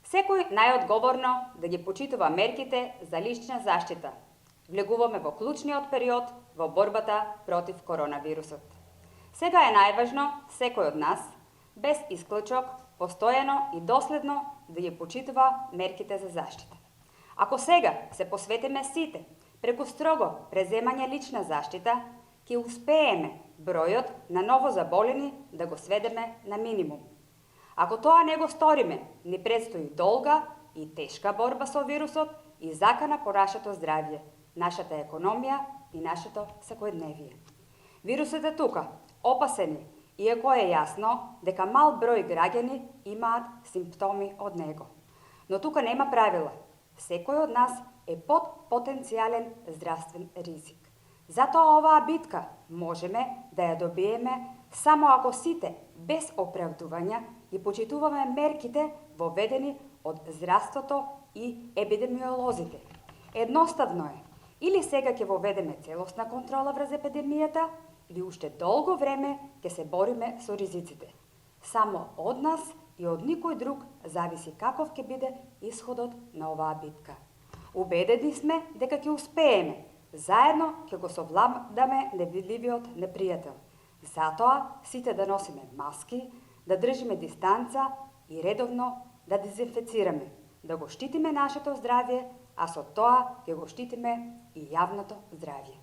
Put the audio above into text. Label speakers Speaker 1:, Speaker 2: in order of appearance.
Speaker 1: Секој најодговорно да ги почитува мерките за лична заштита. Влегуваме во клучниот период во борбата против коронавирусот. Сега е најважно секој од нас, без исклучок, постојано и доследно да ги почитува мерките за заштита. Ако сега се посветиме сите преку строго преземање лична заштита, ќе успееме бројот на новозаболени да го сведеме на минимум. Ако тоа не го сториме, ни предстои долга и тешка борба со вирусот и закана по нашето здравје, нашата економија и нашето секојдневие. Вирусот е тука, опасен е, иако е јасно дека мал број граѓани имаат симптоми од него. Но тука нема правила. Секој од нас е под потенцијален здравствен ризик. Затоа оваа битка можеме да ја добиеме само ако сите, без оправдувања, ги почитуваме мерките воведени од здравството и епидемиолозите. Едноставно е. Или сега ќе воведеме целосна контрола врз епидемијата, или уште долго време ќе се бориме со ризиците. Само од нас и од никој друг зависи каков ќе биде исходот на оваа битка. Убедени сме дека ќе успееме. Заедно ќе го совладаме невидливиот непријател. Затоа сите да носиме маски, да држиме дистанца и редовно да дезинфецираме, да го штитиме нашето здравје, а со тоа ќе го штитиме и јавното здравје.